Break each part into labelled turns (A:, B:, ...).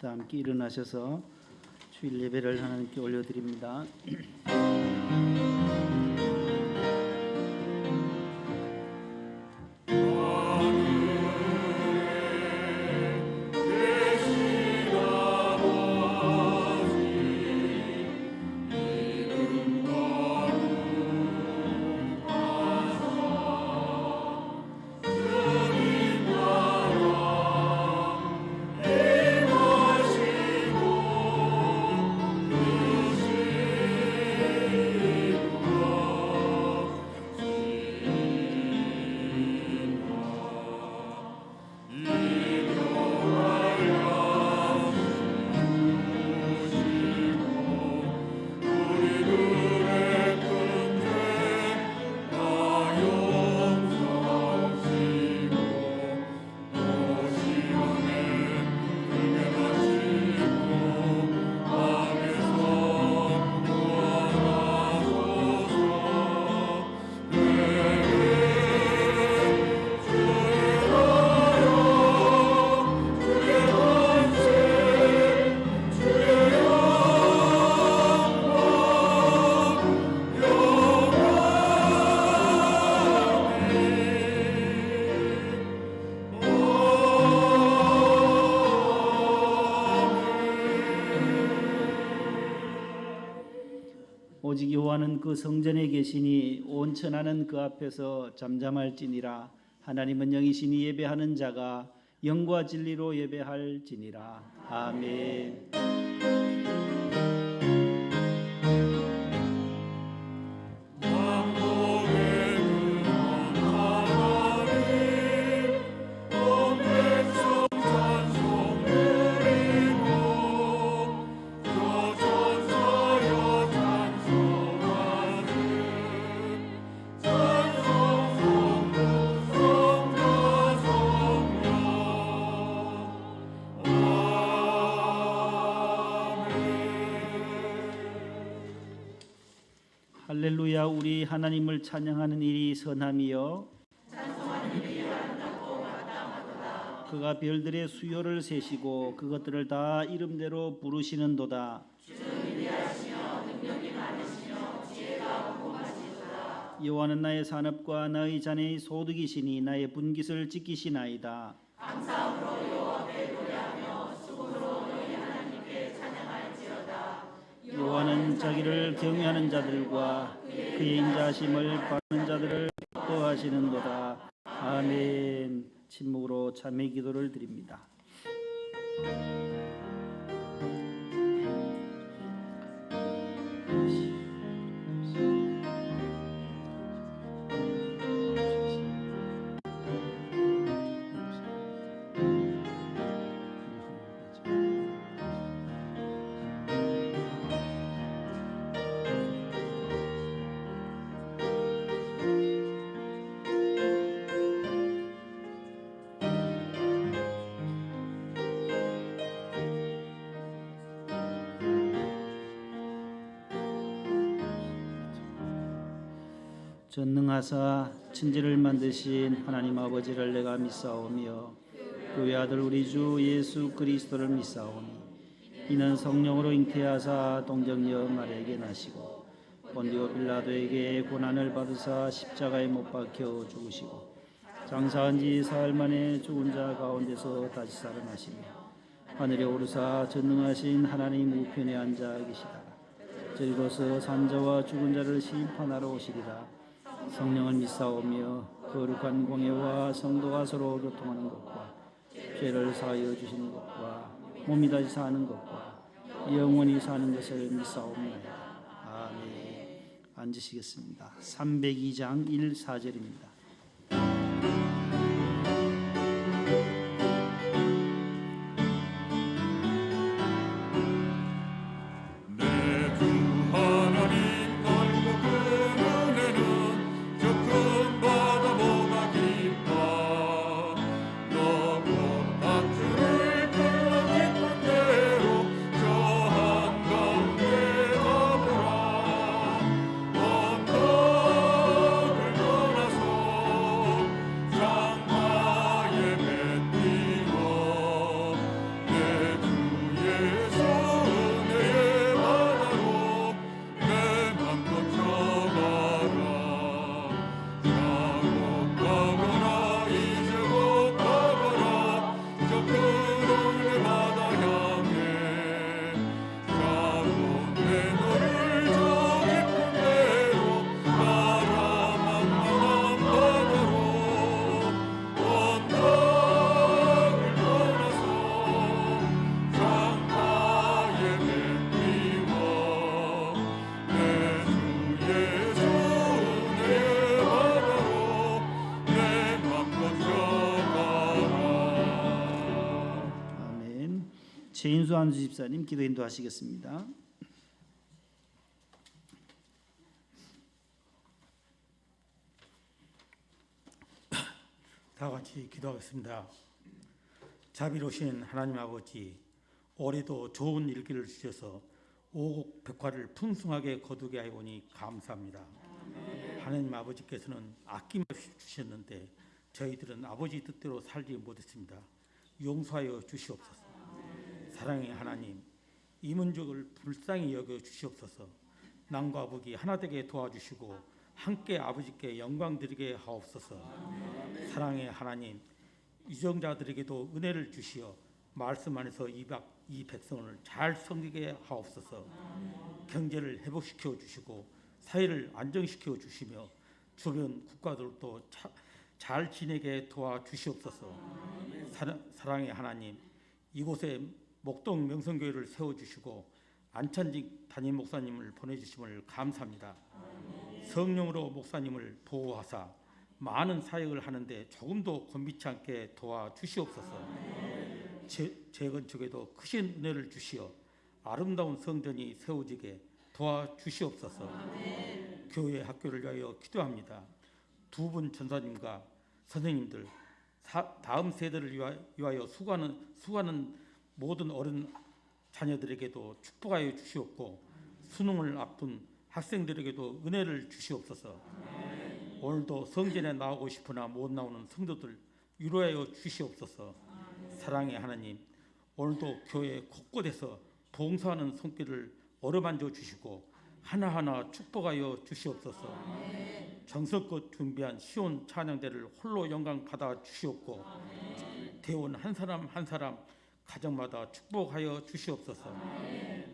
A: 다 함께 일어나셔서 주일 예배를 하나님께 올려드립니다. 오직 여호와는 그 성전에 계시니 온 천하는 그 앞에서 잠잠할지니라. 하나님은 영이시니 예배하는 자가 영과 진리로 예배할지니라. 아멘. 할렐루야. 우리 하나님을 찬양하는 일이 선함이요 그가 별들의 수요를 세시고 그것들을 다 이름대로 부르시는도다. 여호와는 나의 산업과 나의 자네의 소득이시니 나의 분깃을 지키시나이다. 감사함으로 여호와께 노래하며 수고로 너희 하나님께 찬양할지어다. 여호와는 자기를 경외하는 자들과 그의 인자하심을 바라는 자들을 기뻐하시는도다. 아멘. 침묵으로 참회 기도를 드립니다. 전능하사 천지를 만드신 하나님 아버지를 내가 믿사오며 그의 아들 우리 주 예수 그리스도를 믿사오니 이는 성령으로 잉태하사 동정녀 마리아에게 나시고 본디오 빌라도에게 고난을 받으사 십자가에 못 박혀 죽으시고 장사한 지 사흘 만에 죽은 자 가운데서 다시 살아나시며 하늘에 오르사 전능하신 하나님 우편에 앉아 계시다가 저리로서 산자와 죽은 자를 심판하러 오시리라. 성령을 믿사오며 거룩한 공예와 성도가 서로 교통하는 것과 죄를 사하여 주시는 것과 몸이 다시 사는 것과 영원히 사는 것을 믿사옵나이다. 아멘. 앉으시겠습니다. 302장 1-4절입니다.
B: 언덕을 떠나서
A: 최인수 안수 집사님 기도 인도하시겠습니다.
B: 다 같이 기도하겠습니다. 자비로우신 하나님 아버지, 올해도 좋은 일기를 주셔서 오곡 백화를 풍성하게 거두게 하오니 감사합니다. 하나님 아버지께서는 아낌없이 주셨는데 저희들은 아버지 뜻대로 살지 못했습니다. 용서하여 주시옵소서. 사랑의 하나님, 이 민족을 불쌍히 여겨 주시옵소서. 남과 북이 하나 되게 도와주시고 함께 아버지께 영광 드리게 하옵소서. 사랑의 하나님, 유정자들에게도 은혜를 주시어 말씀 안에서 이 백성을 잘 섬기게 하옵소서. 경제를 회복시켜 주시고 사회를 안정시켜 주시며 주변 국가들도 잘 지내게 도와주시옵소서. 사랑의 하나님, 이곳에 목동 명성교회를 세워주시고 안찬직 담임 목사님을 보내주심을 감사합니다. 성령으로 목사님을 보호하사 많은 사역을 하는데 조금도 곤비치 않게 도와주시옵소서. 재건축에도 크신 은혜를 주시어 아름다운 성전이 세워지게 도와주시옵소서. 교회 학교를 위하여 기도합니다. 두 분 전사님과 선생님들, 다음 세대를 위하여 수고하는 모든 어른 자녀들에게도 축복하여 주시옵고 수능을 앞둔 학생들에게도 은혜를 주시옵소서. 오늘도 성전에 나오고 싶으나 못 나오는 성도들 위로하여 주시옵소서. 사랑의 하나님, 오늘도 교회 곳곳에서 봉사하는 손길을 어루만져 주시고 하나하나 축복하여 주시옵소서. 정성껏 준비한 시온 찬양대를 홀로 영광 받아 주시옵고 대원 한 사람 한 사람 가정마다 축복하여 주시옵소서.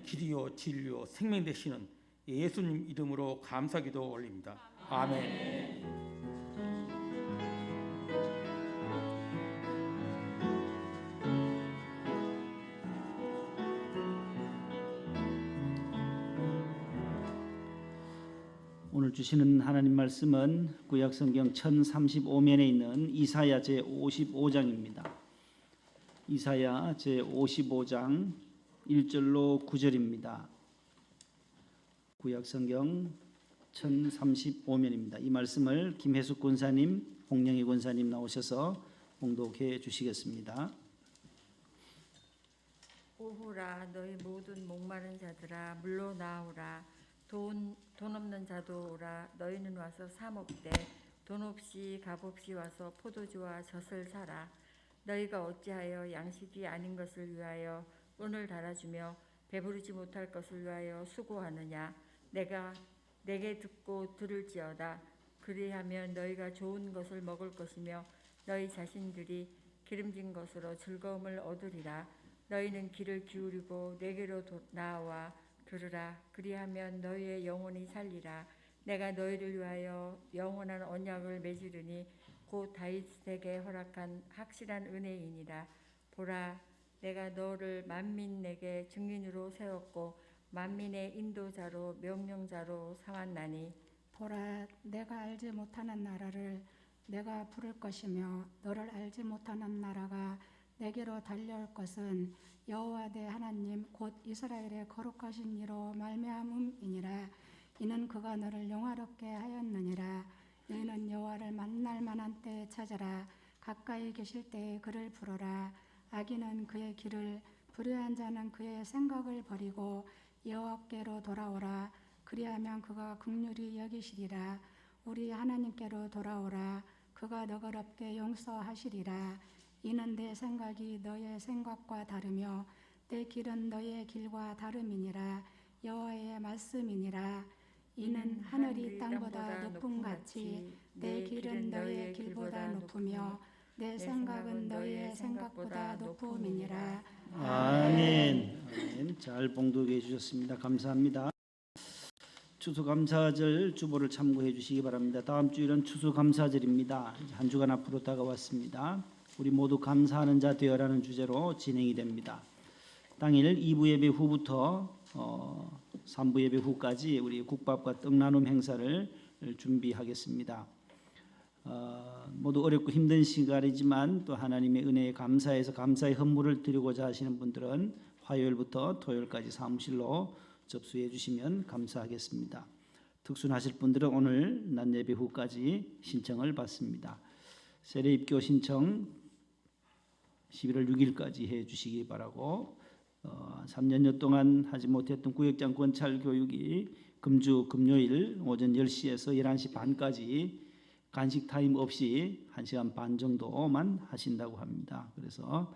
B: 길이요 진리요 생명 되시는 예수님 이름으로 감사기도 올립니다. 아멘.
A: 오늘 주시는 하나님 말씀은 구약성경 1035면에 있는 이사야 제55장입니다. 이사야 제55장 1절로 9절입니다. 구약성경 1035면입니다. 이 말씀을 김혜숙 권사님, 홍영희 권사님 나오셔서 봉독해 주시겠습니다.
C: 오호라, 너희 모든 목마른 자들아 물로 나오라. 돈 없는 자도 오라. 너희는 와서 사 먹되 돈 없이 값 없이 와서 포도주와 젖을 사라. 너희가 어찌하여 양식이 아닌 것을 위하여 은을 달아주며 배부르지 못할 것을 위하여 수고하느냐. 내게 듣고 들을지어다. 그리하면 너희가 좋은 것을 먹을 것이며 너희 자신들이 기름진 것으로 즐거움을 얻으리라. 너희는 귀를 기울이고 내게로 나와 들으라. 그리하면 너희의 영혼이 살리라. 내가 너희를 위하여 영원한 언약을 맺으리니 곧 다윗에게 허락한 확실한 은혜이니라. 보라, 내가 너를 만민에게 증인으로 세웠고 만민의 인도자로 명령자로 삼았나니.
D: 보라, 내가 알지 못하는 나라를 내가 부를 것이며 너를 알지 못하는 나라가 내게로 달려올 것은 여호와 내 하나님 곧 이스라엘의 거룩하신 이로 말미암음이니라. 이는 그가 너를 영화롭게 하였느니라. 너희는 여호와를 만날 만한 때에 찾아라. 가까이 계실 때에 그를 부르라. 악인은 그의 길을, 불의한 자는 그의 생각을 버리고 여호와께로 돌아오라. 그리하면 그가 긍휼히 여기시리라. 우리 하나님께로 돌아오라. 그가 너그럽게 용서하시리라. 이는 내 생각이 너의 생각과 다르며 내 길은 너의 길과 다름이니라. 여호와의 말씀이니라. 이는 하늘이 땅보다 높음 같이 내 길은 너의 길보다 높으며 내 생각은 너의 생각보다 높음이니라.
A: 아멘. 아멘. 잘 봉독해 주셨습니다. 감사합니다. 추수감사절 주보를 참고해 주시기 바랍니다. 다음 주일은 추수감사절입니다. 한 주간 앞으로 다가왔습니다. 우리 모두 감사하는 자 되어라는 주제로 진행이 됩니다. 당일 2부 예배 후부터 3부 예배 후까지 우리 국밥과 떡 나눔 행사를 준비하겠습니다. 모두 어렵고 힘든 시간이지만 또 하나님의 은혜에 감사해서 감사의 헌물을 드리고자 하시는 분들은 화요일부터 토요일까지 사무실로 접수해 주시면 감사하겠습니다. 특순하실 분들은 오늘 낮 예배 후까지 신청을 받습니다. 세례 입교 신청 11월 6일까지 해 주시기 바라고 3년여 동안 하지 못했던 구역장 권찰 교육이 금주 금요일 오전 10시에서 11시 반까지 간식 타임 없이 1시간 반 정도만 하신다고 합니다. 그래서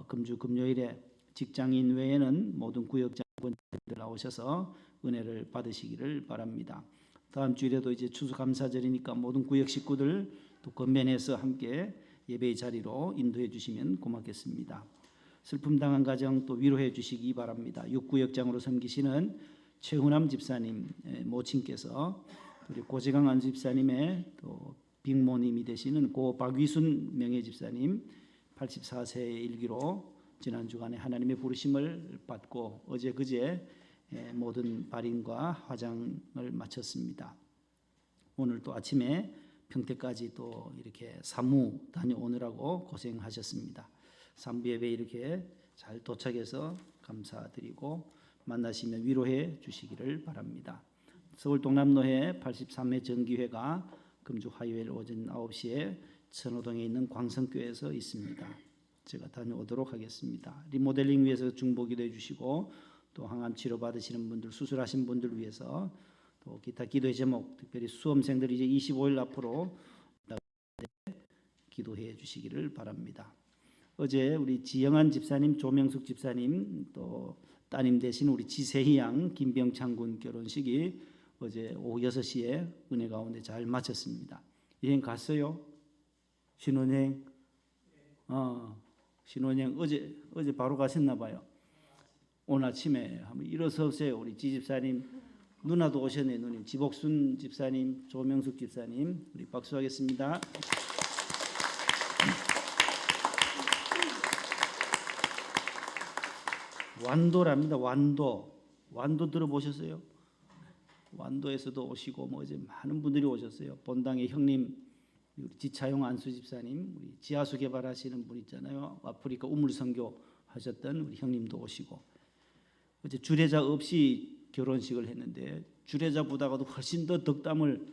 A: 금주 금요일에 직장인 외에는 모든 구역장 권찰들 나오셔서 은혜를 받으시기를 바랍니다. 다음 주일에도 이제 추수감사절이니까 모든 구역 식구들 또 건면해서 함께 예배의 자리로 인도해 주시면 고맙겠습니다. 슬픔 당한 가정 또 위로해 주시기 바랍니다. 6구역장으로 섬기시는 최훈남 집사님 모친께서 우리 고재강 안수 집사님의 또 빅모님이 되시는 고 박위순 명예 집사님 84세의 일기로 지난 주간에 하나님의 부르심을 받고 어제 그제 모든 발인과 화장을 마쳤습니다. 오늘 또 아침에 평택까지 또 이렇게 사무 다녀오느라고 고생하셨습니다. 산부 예배 이렇게 잘 도착해서 감사드리고 만나시면 위로해 주시기를 바랍니다. 서울 동남로회 83회 정기회가 금주 화요일 오전 9시에 선호동에 있는 광성교회에서 있습니다. 제가 다녀오도록 하겠습니다. 리모델링 위해서 중보기도 해주시고 또 항암 치료 받으시는 분들, 수술하신 분들 위해서 또 기타 기도의 제목, 특별히 수험생들이 이제 25일 앞으로 기도해 주시기를 바랍니다. 어제 우리 지영한 집사님, 조명숙 집사님 또 따님 되신 우리 지세희 양, 김병창 군 결혼식이 어제 오후 6시에 은혜 가운데 잘 마쳤습니다. 여행 갔어요? 신혼여행? 신혼여행 어제 바로 가셨나 봐요. 오늘 아침에 한번 일어서 오세요. 우리 지 집사님, 누나도 오셨네. 누님, 지복순 집사님, 조명숙 집사님, 우리 박수하겠습니다. 완도랍니다. 완도 들어보셨어요? 완도에서도 오시고 뭐 어제 많은 분들이 오셨어요. 본당의 형님, 우리 지차용 안수 집사님, 우리 지하수 개발하시는 분 있잖아요. 아프리카 우물 선교 하셨던 우리 형님도 오시고 어제 주례자 없이 결혼식을 했는데 주례자보다도 훨씬 더 덕담을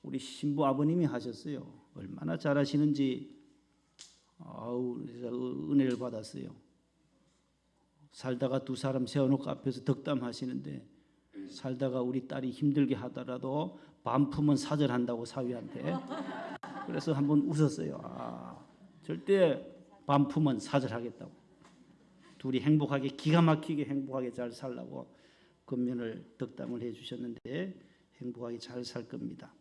A: 우리 신부 아버님이 하셨어요. 얼마나 잘하시는지 은혜를 받았어요. 살다가 두 사람 세워놓고 앞에서 덕담하시는데 살다가 우리 딸이 힘들게 하더라도 반품은 사절한다고 사위한테. 그래서 한번 웃었어요. 절대 반품은 사절하겠다고. 둘이 행복하게 기가 막히게 행복하게 잘 살라고 건면을 덕담을 해주셨는데 행복하게 잘 살 겁니다.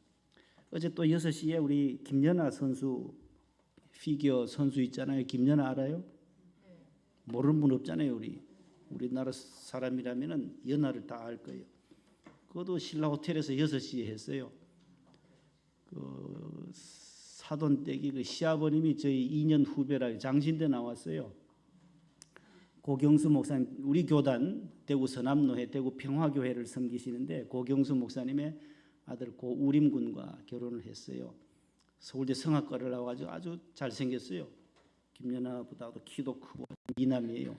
A: 어제 또 6시에 우리 김연아 선수 피겨 선수 있잖아요. 김연아 알아요? 모르는 분 없잖아요. 우리나라 사람이라면은 연아를 다 알 거예요. 그것도 신라 호텔에서 6시에 했어요. 그 사돈댁이 그 시아버님이 저희 2년 후배라 장신대 나왔어요. 고경수 목사님, 우리 교단 대구 서남로회 대구 평화교회를 섬기시는데 고경수 목사님의 아들 고우림군과 결혼을 했어요. 서울대 성악과를 나와가지고 아주 잘생겼어요. 김연아보다도 키도 크고 미남이에요.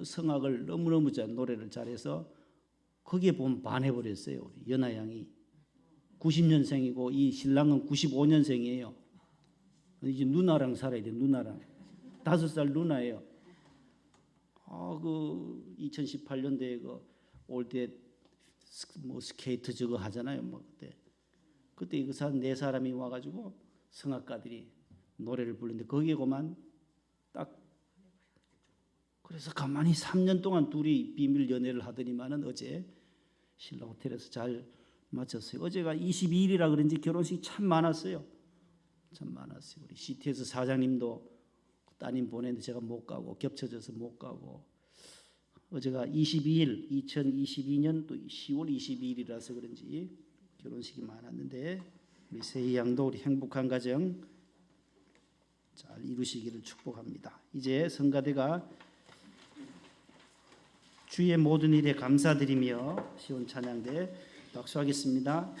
A: 성악을 너무너무 잘 노래를 잘해서 거기에 보면 반해버렸어요. 우리 연아 양이 90년생이고 이 신랑은 95년생이에요. 이제 누나랑 살아야 돼. 누나랑 5살 누나예요. 그 2018년도에 그 올때 뭐 스케이트 저거 하잖아요. 뭐 그때 그 사람 4사람이 와가지고 성악가들이 노래를 부르는데 거기에 그만 딱 그래서 가만히 3년 동안 둘이 비밀 연애를 하더니만은 어제 신라 호텔에서 잘 마쳤어요. 어제가 22일이라 그런지 결혼식이 참 많았어요. 참 많았어요. 우리 CTS 사장님도 따님 보냈는데 제가 못 가고 겹쳐져서 못 가고 어제가 22일 2022년 또 10월 22일이라서 그런지 결혼식이 많았는데 우리 세희 양도 우리 행복한 가정 잘 이루시기를 축복합니다. 이제 성가대가 주의 모든 일에 감사드리며 시온 찬양대 박수하겠습니다.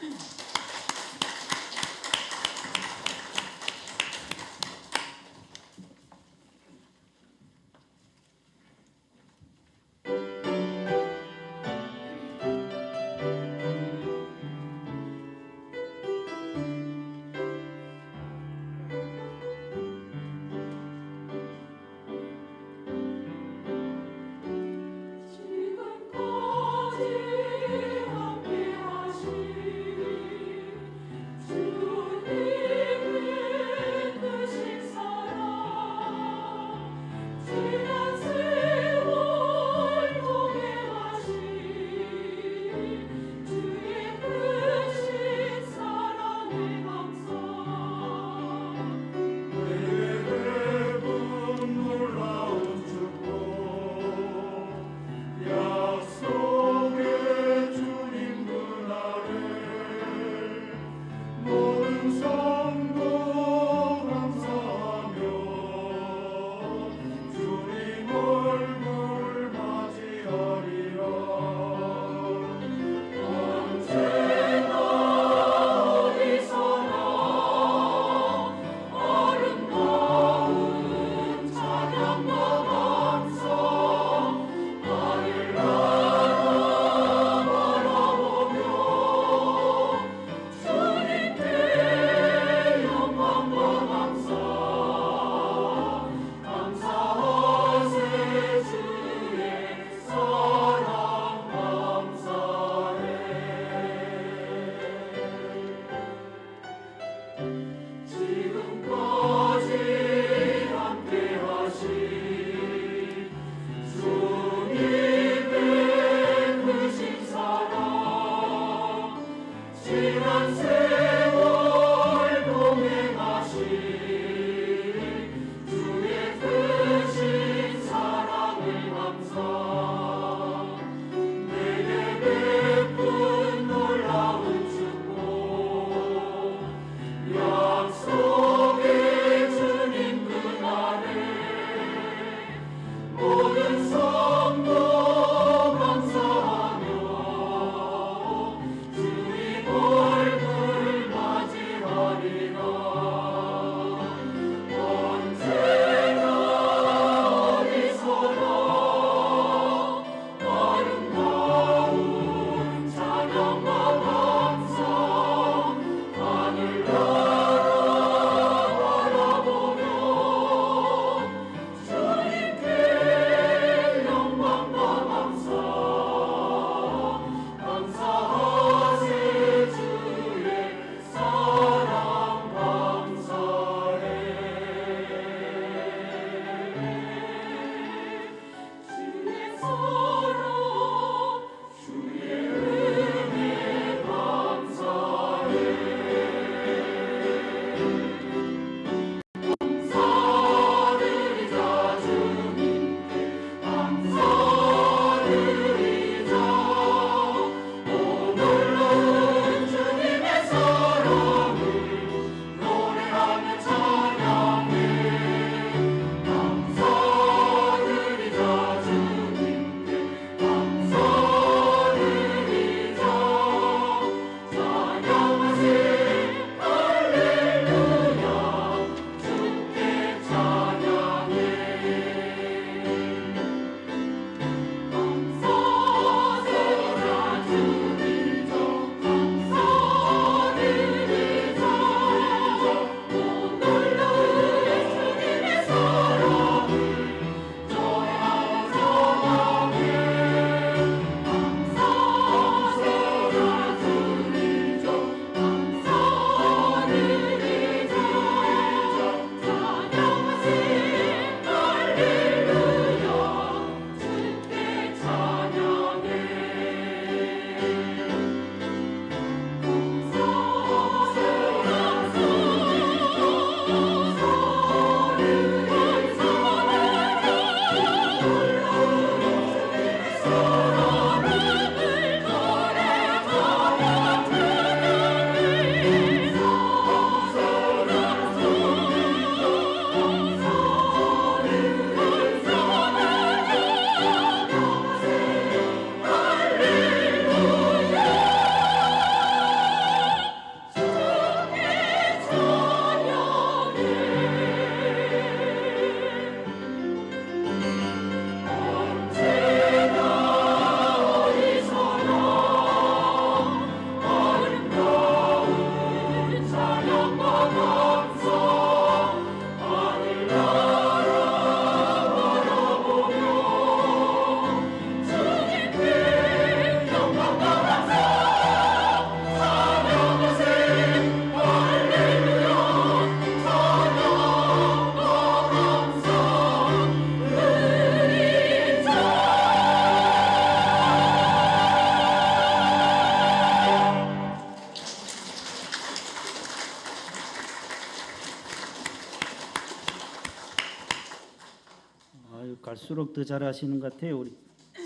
A: 갈수록 더 잘하시는 것 같아요. 우리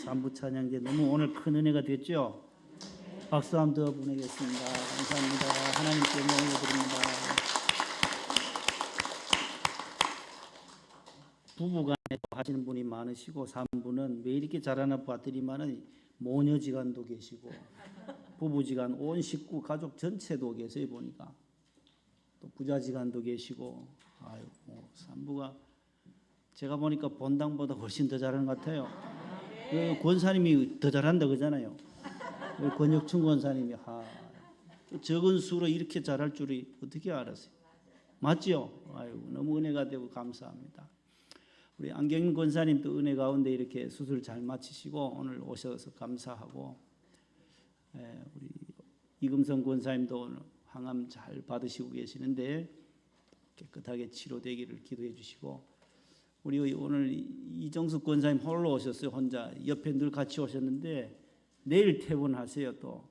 A: 삼부 찬양대 너무 오늘 큰 은혜가 됐죠. 박수 한 번 더 보내겠습니다. 감사합니다. 하나님께 영광을 드립니다. 부부간에 하시는 분이 많으시고 삼부는 왜 이렇게 잘하나 봤더니만은 모녀지간도 계시고 부부지간 온 식구 가족 전체도 계세요. 보니까 또 부자지간도 계시고 아이고 삼부가 제가 보니까 본당보다 훨씬 더 잘하는 것 같아요. 권사님이 더 잘한다 그러잖아요. 권혁춘 권사님이 적은 수로 이렇게 잘할 줄이 어떻게 알았어요? 맞죠? 아유, 너무 은혜가 되고 감사합니다. 우리 안경인 권사님도 은혜 가운데 이렇게 수술 잘 마치시고 오늘 오셔서 감사하고, 우리 이금성 권사님도 오늘 항암 잘 받으시고 계시는데 깨끗하게 치료되기를 기도해 주시고, 우리 오늘 이정숙 권사님 홀로 오셨어요. 혼자. 옆에 늘 같이 오셨는데 내일 퇴원하세요. 또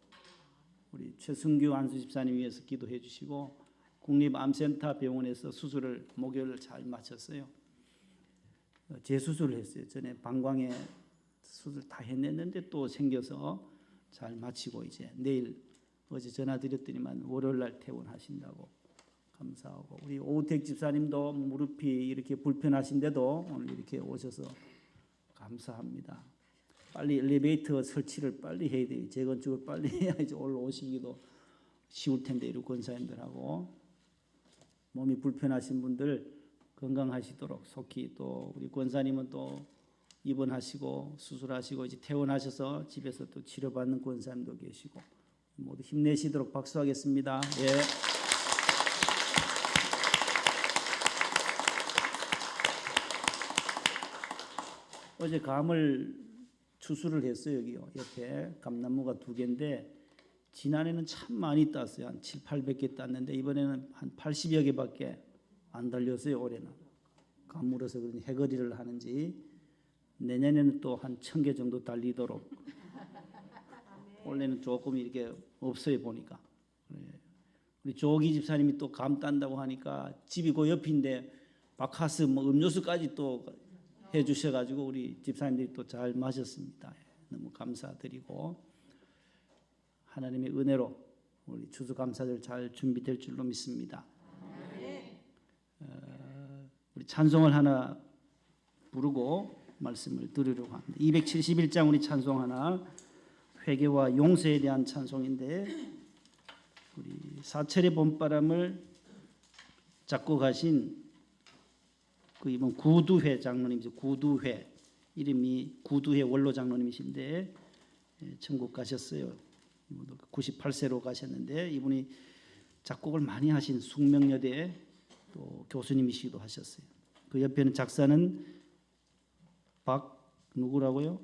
A: 우리 최승규 안수 집사님 위해서 기도해 주시고, 국립암센터 병원에서 수술을 목요일 잘 마쳤어요. 재수술을 했어요. 전에 방광에 수술 다 해냈는데 또 생겨서 잘 마치고 이제 내일 어제 전화 드렸더니만 월요일 날 퇴원하신다고 감사하고 우리 오우택 집사님도 무릎이 이렇게 불편하신데도 오늘 이렇게 오셔서 감사합니다. 빨리 엘리베이터 설치를 빨리 해야 돼요. 재건축을 빨리 해야지 올라오시기도 쉬울 텐데 이렇게 권사님들하고 몸이 불편하신 분들 건강하시도록 속히 또 우리 권사님은 또 입원하시고 수술하시고 이제 퇴원하셔서 집에서 또 치료받는 권사님도 계시고 모두 힘내시도록 박수하겠습니다. 예. 어제 감을 추수를 했어요. 여기요. 옆에 감나무가 2개인데 지난해는 참 많이 땄어요. 한 7, 800개 땄는데 이번에는 한 80여 개밖에 안 달렸어요. 올해는. 가물어서 그런지 해거리를 하는지 내년에는 또 한 1000개 정도 달리도록 올해는 조금 이렇게 없어요 보니까. 우리 조기 집사님이 또 감 딴다고 하니까 집이 그 옆인데 바카스 뭐 음료수까지 또 해주셔가지고 우리 집사님들이 또 잘 마셨습니다. 너무 감사드리고 하나님의 은혜로 우리 추수감사절 잘 준비될 줄로 믿습니다. 우리 찬송을 하나 부르고 말씀을 드리려고 합니다. 271장 우리 찬송 하나 회개와 용서에 대한 찬송인데 우리 사철의 봄바람을 작곡하신 그 이번 구두회 장로님이죠. 구두회 이름이 구두회 원로 장로님이신데 천국 가셨어요. 98세로 가셨는데 이분이 작곡을 많이 하신 숙명여대 또 교수님이시기도 하셨어요. 그 옆에는 작사는 누구라고요?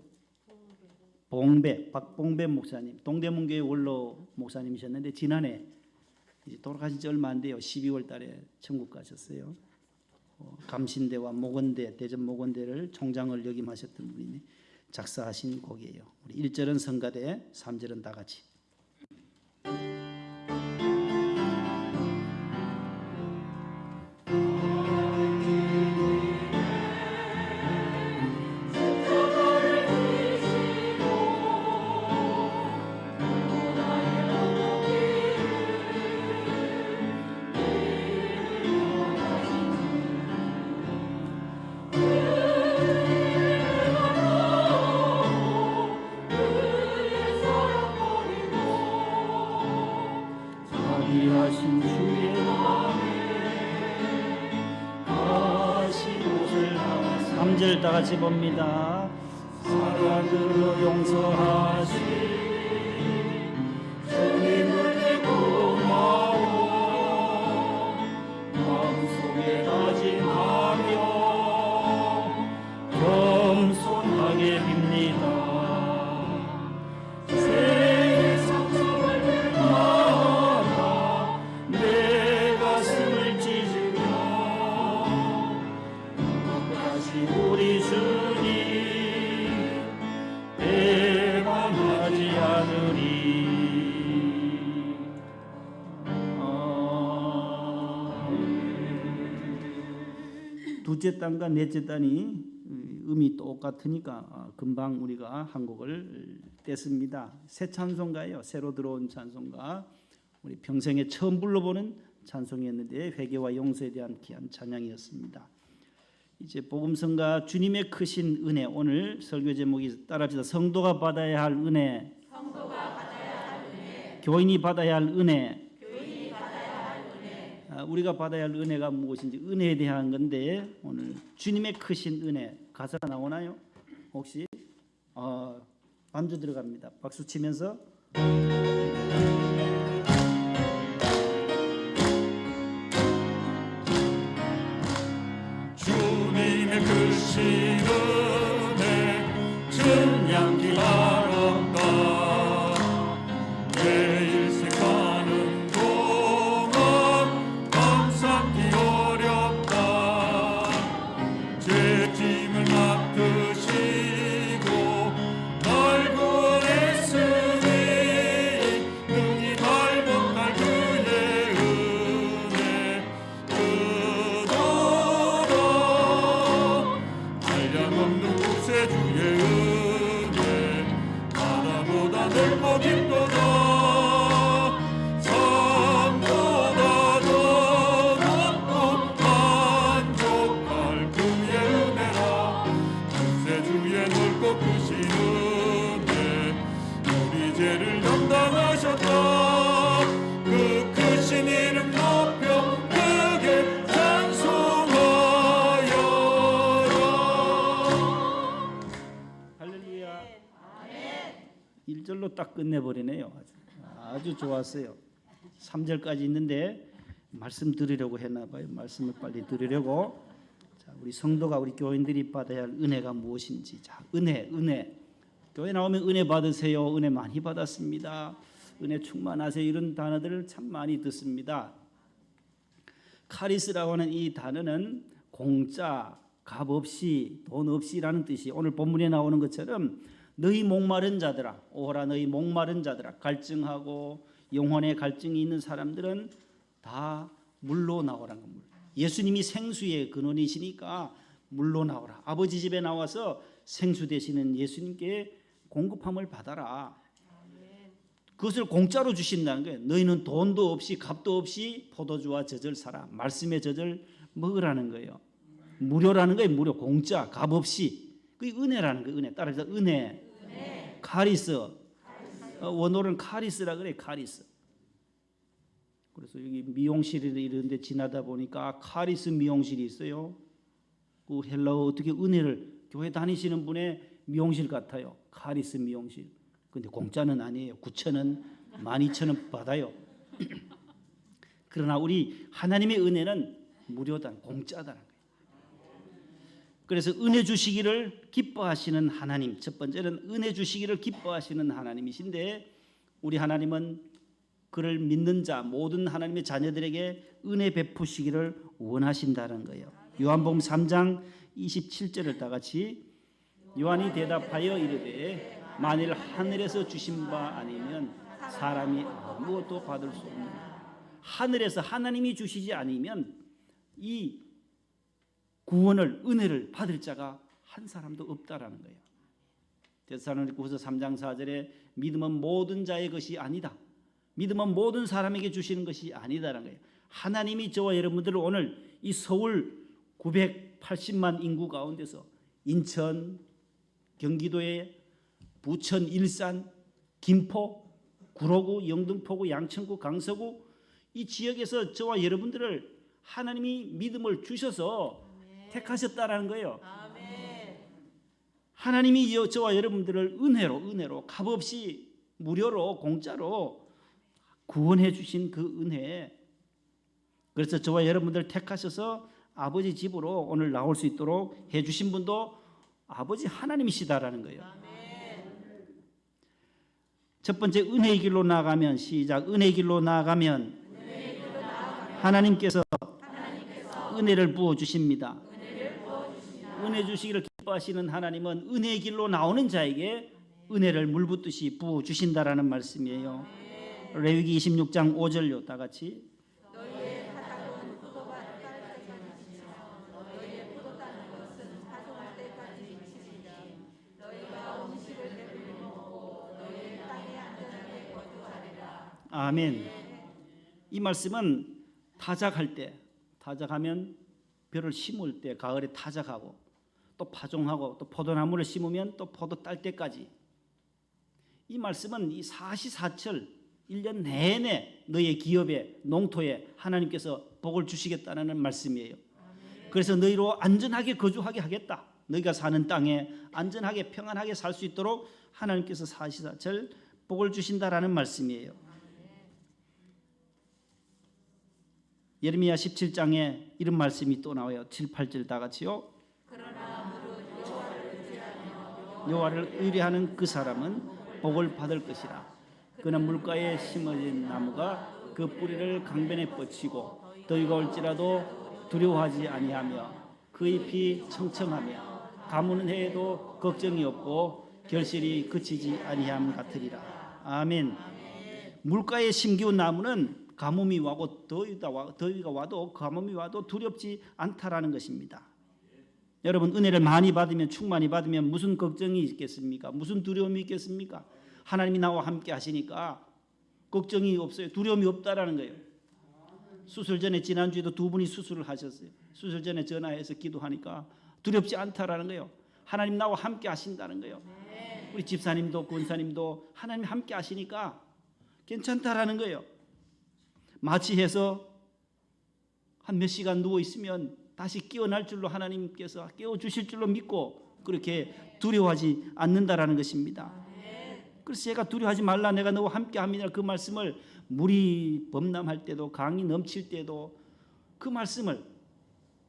A: 박봉배 목사님, 동대문교회 원로 목사님이셨는데 지난해 이제 돌아가신 지 얼마 안 돼요. 12월 달에 천국 가셨어요. 감신대와 목원대, 대전 목원대를 총장을 역임하셨던 분이 작사하신 곡이에요. 우리 1절은 성가대, 3절은 다 같이. 자비하신 주의 하신 옷을 3절 다 같이 봅니다. 사랑으로 용서하신 주님을 고마워 마음속에 다짐하며 겸손하게 빕니다. 우리 주님 배반하지 않으리. 둘째 단과 넷째 단이 음이 똑같으니까 금방 우리가 한 곡을 뗐습니다. 새 찬송가예요. 새로 들어온 찬송가. 우리 평생에 처음 불러보는 찬송이었는데 회개와 용서에 대한 귀한 찬양이었습니다. 이제 복음성가 주님의 크신 은혜. 오늘 설교 제목이 따라합시다. 성도가 받아야 할 은혜. 교인이 받아야 할 은혜. 우리가 받아야 할 은혜가 무엇인지 은혜에 대한 건데 오늘 주님의 크신 은혜 가사가 나오나요? 혹시 반주 들어갑니다. 박수 치면서
E: 주님의 크신 은혜 찬양기 바랍니다. 매일 생가는 동안 감사기 어렵다. 죄짐을 맡으시고 날 구원했으니 능히 발목할 그의 은혜 그도록 한량없는 구세주의 은혜
A: 1절로 딱 끝내버리네요. 아주 좋았어요. 3절까지 있는데 말씀 드리려고 했나 봐요. 말씀을 빨리 드리려고. 자, 우리 성도가 우리 교인들이 받아야 할 은혜가 무엇인지. 자, 은혜. 교회 나오면 은혜 받으세요. 은혜 많이 받았습니다. 은혜 충만하세요. 이런 단어들을 참 많이 듣습니다. 카리스라고 하는 이 단어는 공짜, 값 없이, 돈 없이라는 뜻이 오늘 본문에 나오는 것처럼 너희 목마른 자들아, 오라 너희 목마른 자들아, 갈증하고 영혼의 갈증이 있는 사람들은 다 물로 나오라는 겁니다. 예수님이 생수의 근원이시니까 물로 나오라. 아버지 집에 나와서 생수 되시는 예수님께 공급함을 받아라. 그것을 공짜로 주신다는 거예요. 너희는 돈도 없이 값도 없이 포도주와 젖을 사라. 말씀의 젖을 먹으라는 거예요. 무료라는 거예요. 무료, 공짜, 값 없이. 그게 은혜라는 거예요. 은혜. 따라서 은혜. 카리스. 원어로는 카리스라 그래. 카리스. 그래서 여기 미용실이 이런 데 지나다 보니까 카리스 미용실이 있어요. 그 헬라어 어떻게 은혜를 교회 다니시는 분의 미용실 같아요. 카리스 미용실. 근데 공짜는 아니에요. 9,000원, 12,000원 받아요. 그러나 우리 하나님의 은혜는 무료다, 공짜다는 거예요. 그래서 은혜 주시기를 기뻐하시는 하나님, 첫 번째는 은혜 주시기를 기뻐하시는 하나님이신데 우리 하나님은 그를 믿는 자 모든 하나님의 자녀들에게 은혜 베푸시기를 원하신다는 거예요. 요한복음 3장 27절을 다 같이 요한이 대답하여 이르되 만일 하늘에서 주신 바 아니면 사람이 아무것도 받을 수 없는 하늘에서 하나님이 주시지 아니면 이 구원을 은혜를 받을 자가 한 사람도 없다라는 거예요. 데살로니가후서 3장 4절에 믿음은 모든 자의 것이 아니다. 믿음은 모든 사람에게 주시는 것이 아니다라는 거예요. 하나님이 저와 여러분들을 오늘 이 서울 980만 인구 가운데서 인천, 경기도의 부천, 일산, 김포, 구로구, 영등포구, 양천구, 강서구 이 지역에서 저와 여러분들을 하나님이 믿음을 주셔서 택하셨다라는 거예요. 하나님이 저와 여러분들을 은혜로 값없이 무료로 공짜로 구원해 주신 그 은혜. 그래서 저와 여러분들 택하셔서 아버지 집으로 오늘 나올 수 있도록 해 주신 분도 아버지 하나님이시다라는 거예요. 첫 번째 은혜의 길로 나아가면 시작. 은혜의 길로 나아가면 하나님께서 은혜를 부어 주십니다. 은혜 주시기를 기뻐하시는 하나님은 은혜의 길로 나오는 자에게 은혜를 물붓듯이 부어 주신다라는 말씀이에요. 레위기 26장 5절요. 다 같이 아멘. 이 말씀은 타작할 때, 타작하면 벼를 심을 때 가을에 타작하고 또 파종하고 또 포도나무를 심으면 또 포도 딸 때까지 이 말씀은 이 사시사철 1년 내내 너의 기업에 농토에 하나님께서 복을 주시겠다는 말씀이에요. 그래서 너희로 안전하게 거주하게 하겠다. 너희가 사는 땅에 안전하게 평안하게 살 수 있도록 하나님께서 사시사철 복을 주신다라는 말씀이에요. 예레미야 17장에 이런 말씀이 또 나와요. 7, 8절 다 같이요. 여호와를 의뢰하는 그 사람은 복을 받을 것이라. 그는 물가에 심어진 나무가 그 뿌리를 강변에 뻗치고 더위가 올지라도 두려워하지 아니하며 그 잎이 청청하며 가무는 해에도 걱정이 없고 결실이 그치지 아니함 같으리라. 아멘. 물가에 심기운 나무는 가뭄이 와고 더위가 와도 가뭄이 와도 두렵지 않다라는 것입니다. 여러분 은혜를 많이 받으면 충만히 받으면 무슨 걱정이 있겠습니까? 무슨 두려움이 있겠습니까? 하나님이 나와 함께 하시니까 걱정이 없어요. 두려움이 없다라는 거예요. 수술 전에 지난주에도 두 분이 수술을 하셨어요. 수술 전에 전화해서 기도하니까 두렵지 않다라는 거예요. 하나님 나와 함께 하신다는 거예요. 우리 집사님도 권사님도 하나님 함께 하시니까 괜찮다라는 거예요. 마취해서 한 몇 시간 누워 있으면 다시 깨어날 줄로 하나님께서 깨워 주실 줄로 믿고 그렇게 두려워하지 않는다라는 것입니다. 그래서 제가 두려워하지 말라, 내가 너와 함께 함이라, 그 말씀을 물이 범람할 때도, 강이 넘칠 때도 그 말씀을,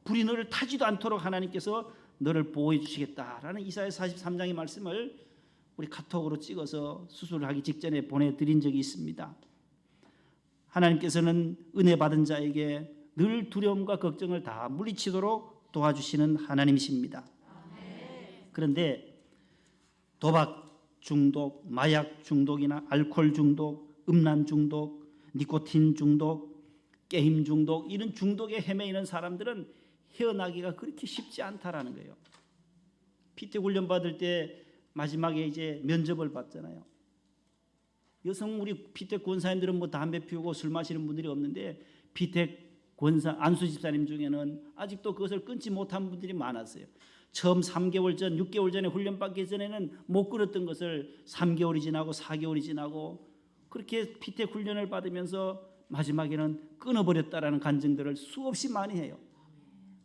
A: 불이 너를 타지도 않도록 하나님께서 너를 보호해 주시겠다라는 이사야 43장의 말씀을 우리 카톡으로 찍어서 수술을 하기 직전에 보내드린 적이 있습니다. 하나님께서는 은혜 받은 자에게 늘 두려움과 걱정을 다 물리치도록 도와주시는 하나님이십니다. 그런데 도박 중독, 마약 중독이나 알코올 중독, 음란 중독, 니코틴 중독, 게임 중독, 이런 중독에 헤매이는 사람들은 헤어나기가 그렇게 쉽지 않다라는 거예요. 피택 훈련 받을 때 마지막에 이제 면접을 받잖아요. 여성 우리 피택 권사님들은 뭐 담배 피우고 술 마시는 분들이 없는데 피택 권사 안수 집사님 중에는 아직도 그것을 끊지 못한 분들이 많았어요. 처음 3개월 전, 6개월 전에 훈련 받기 전에는 못 끊었던 것을 3개월이 지나고 4개월이 지나고 그렇게 피택 훈련을 받으면서 마지막에는 끊어버렸다라는 간증들을 수없이 많이 해요.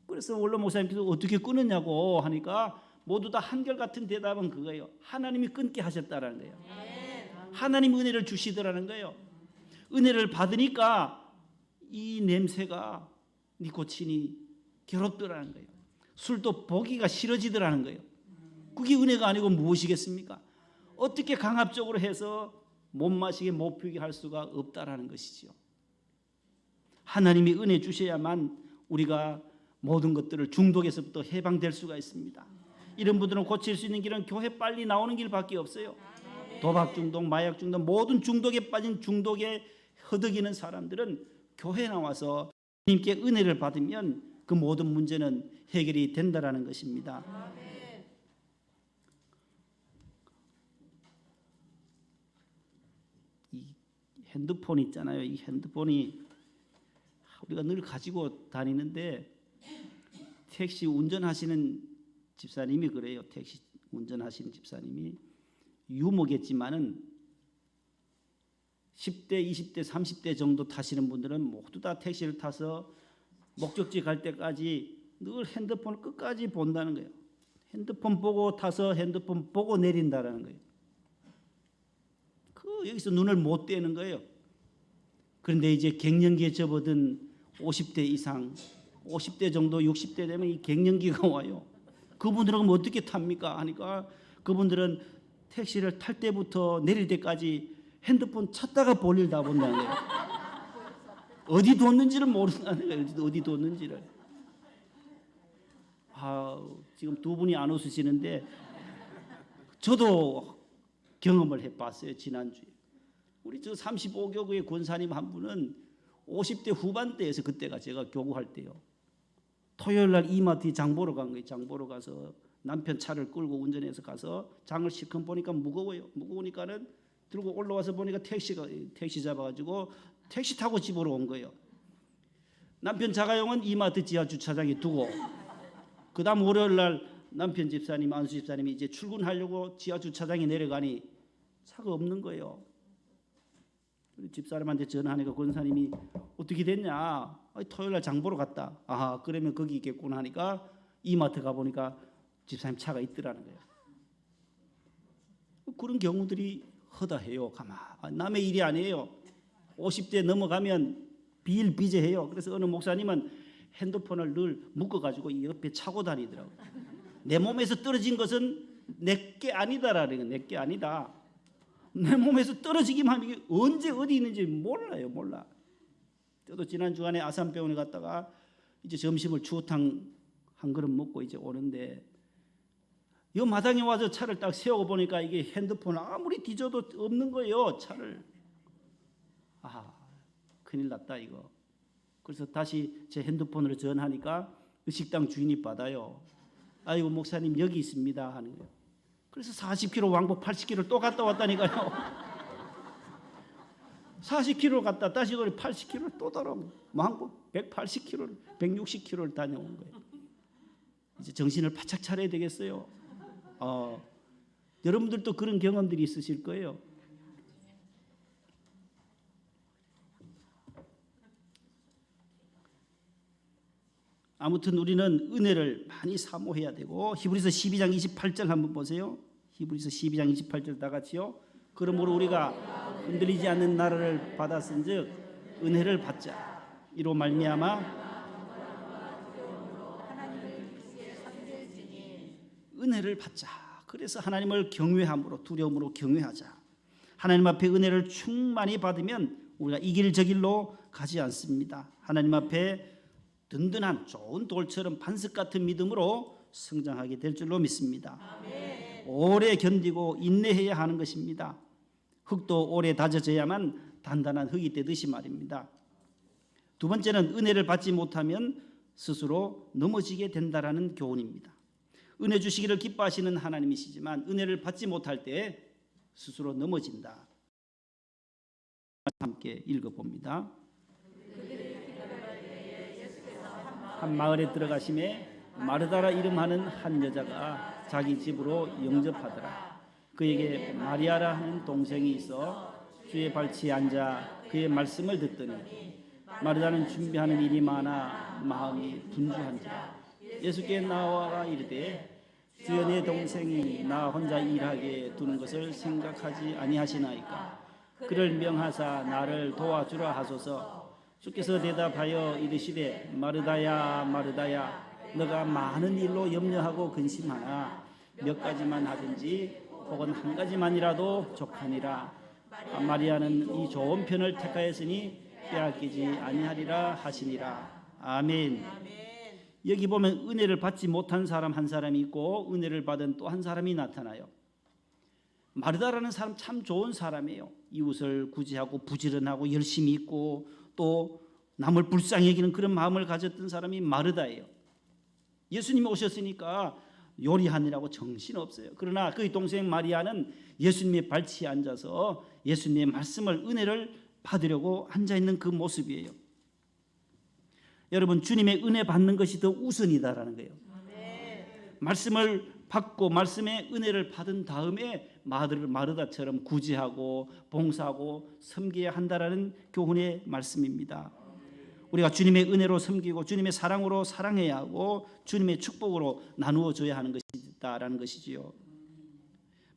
A: 그래서 원로 목사님께서 어떻게 끊었냐고 하니까 모두 다 한결같은 대답은 그거예요. 하나님이 끊게 하셨다라는 거예요. 하나님 은혜를 주시더라는 거예요. 은혜를 받으니까 이 냄새가 니코틴이 괴롭더라는 거예요. 술도 보기가 싫어지더라는 거예요. 그게 은혜가 아니고 무엇이겠습니까? 어떻게 강압적으로 해서 못 마시게 못 피우게 할 수가 없다라는 것이지요. 하나님이 은혜 주셔야만 우리가 모든 것들을 중독에서부터 해방될 수가 있습니다. 이런 분들은 고칠 수 있는 길은 교회 빨리 나오는 길밖에 없어요. 도박 중독, 마약 중독, 모든 중독에 빠진 중독에 허덕이는 사람들은 교회에 나와서 주님께 은혜를 받으면 그 모든 문제는 해결이 된다라는 것입니다. 이 핸드폰 있잖아요. 이 핸드폰이 우리가 늘 가지고 다니는데 택시 운전하시는 집사님이 그래요. 택시 운전하시는 집사님이 유머겠지만은 10대, 20대, 30대 정도 타시는 분들은 모두 다 택시를 타서 목적지 갈 때까지 늘 핸드폰을 끝까지 본다는 거예요. 핸드폰 보고 타서 핸드폰 보고 내린다라는 거예요. 여기서 눈을 못 떼는 거예요. 그런데 이제 갱년기에 접어든 50대 이상, 50대 정도, 60대 되면 이 갱년기가 와요. 그분들은 그럼 어떻게 탑니까? 하니까 그분들은 택시를 탈 때부터 내릴 때까지 핸드폰 찾다가 볼일 다 본다는 거예요. 어디 뒀는지를 모른다는 거예요. 어디 뒀는지를. 지금 두 분이 안 웃으시는데 저도 경험을 해봤어요. 지난주에. 우리 저 35교구의 권사님 한 분은 50대 후반대에서, 그때가 제가 교구할 때요. 토요일 날 이마트에 장 보러 간 거예요. 장 보러 가서 남편 차를 끌고 운전해서 가서 장을 실컷 보니까 무거워요. 무거우니까는 들고 올라와서 보니까 택시 잡아가지고 택시 타고 집으로 온 거예요. 남편 자가용은 이마트 지하 주차장에 두고, 그 다음 월요일 날 남편 집사님, 안수 집사님이 이제 출근하려고 지하 주차장에 내려가니 차가 없는 거예요. 집사람한테 전화하니까 권사님이 어떻게 됐냐? 토요일 날 장 보러 갔다. 그러면 거기 있겠구나 하니까 이마트 가보니까 집사님 차가 있더라는 거예요. 그런 경우들이 허다해요. 남의 일이 아니에요. 50대 넘어가면 비일비재해요. 그래서 어느 목사님은 핸드폰을 늘 묶어가지고 옆에 차고 다니더라고요. 내 몸에서 떨어진 것은 내게 아니다라는 거. 내게 아니다. 내 몸에서 떨어지기만 하면 이게 언제 어디 있는지 몰라요. 몰라. 저도 지난 주간에 아산병원에 갔다가 이제 점심을 추어탕 한 그릇 먹고 이제 오는데 이 마당에 와서 차를 딱 세우고 보니까 이게 핸드폰 아무리 뒤져도 없는 거예요. 차를. 큰일 났다 이거. 그래서 다시 제 핸드폰으로 전화하니까 그 식당 주인이 받아요. 아이고 목사님 여기 있습니다 하는 거예요. 그래서 40km 왕복 80km 또 갔다 왔다니까요. 40km 갔다 다시 거리 80km 또 돌아오고 왕복 180km, 160km를 다녀온 거예요. 이제 정신을 바짝 차려야 되겠어요. 여러분들도 그런 경험들이 있으실 거예요. 아무튼 우리는 은혜를 많이 사모해야 되고, 히브리서 12장 28절 한번 보세요. 히브리서 12장 28절 다 같이요. 그러므로 우리가 흔들리지 않는 나라를 받았은즉 은혜를 받자. 이로 말미암아 은혜를 받자. 그래서 하나님을 경외함으로, 두려움으로 경외하자. 하나님 앞에 은혜를 충만히 받으면 우리가 이 길 저 길로 가지 않습니다. 하나님 앞에 든든한 좋은 돌처럼 반석 같은 믿음으로 성장하게 될 줄로 믿습니다. 오래 견디고 인내해야 하는 것입니다. 흙도 오래 다져져야만 단단한 흙이 되듯이 말입니다. 두 번째는 은혜를 받지 못하면 스스로 넘어지게 된다라는 교훈입니다. 은혜 주시기를 기뻐하시는 하나님이시지만 은혜를 받지 못할 때 스스로 넘어진다. 함께 읽어봅니다. 한 마을에 들어가심에 마르다라 이름하는 한 여자가 자기 집으로 영접하더라. 그에게 마리아라 하는 동생이 있어 주의 발치에 앉아 그의 말씀을 듣더니 마르다는 준비하는 일이 많아 마음이 분주한지라. 예수께 나와가 이르되 주여 내 동생이 나 혼자 일하게 두는 것을 생각하지 아니하시나이까. 그를 명하사 나를 도와주라 하소서. 주께서 대답하여 이르시되 마르다야 마르다야 너가 많은 일로 염려하고 근심하나 몇 가지만 하든지 혹은 한 가지만이라도 족하니라. 마리아는 이 좋은 편을 택하였으니 빼앗기지 아니하리라 하시니라. 아멘. 여기 보면 은혜를 받지 못한 사람 한 사람이 있고 은혜를 받은 또 한 사람이 나타나요. 마르다라는 사람 참 좋은 사람이에요. 이웃을 구제하고 부지런하고 열심히 있고 또 남을 불쌍히 여기는 그런 마음을 가졌던 사람이 마르다예요. 예수님이 오셨으니까 요리하느라고 정신없어요. 그러나 그의 동생 마리아는 예수님의 발치에 앉아서 예수님의 말씀을, 은혜를 받으려고 앉아있는 그 모습이에요. 여러분, 주님의 은혜 받는 것이 더 우선이다라는 거예요. 말씀을 받고 말씀의 은혜를 받은 다음에 마르다처럼 구제하고 봉사하고 섬겨야 한다라는 교훈의 말씀입니다. 우리가 주님의 은혜로 섬기고 주님의 사랑으로 사랑해야 하고 주님의 축복으로 나누어 줘야 하는 것이다라는 것이지요.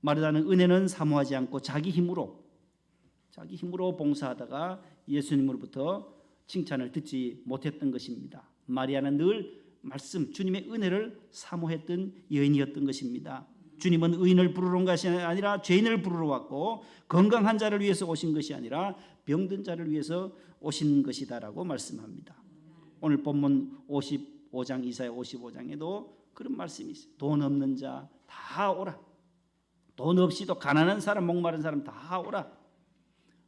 A: 마르다는 은혜는 사모하지 않고 자기 힘으로 봉사하다가 예수님으로부터 칭찬을 듣지 못했던 것입니다. 마리아는 늘 말씀, 주님의 은혜를 사모했던 여인이었던 것입니다. 주님은 의인을 부르러 온 것이 아니라 죄인을 부르러 왔고 건강한 자를 위해서 오신 것이 아니라 병든 자를 위해서 오신 것이다라고 말씀합니다. 오늘 본문 55장 이사야 55장에도 그런 말씀이 있어요. 돈 없는 자 다 오라. 돈 없이도 가난한 사람, 목마른 사람 다 오라.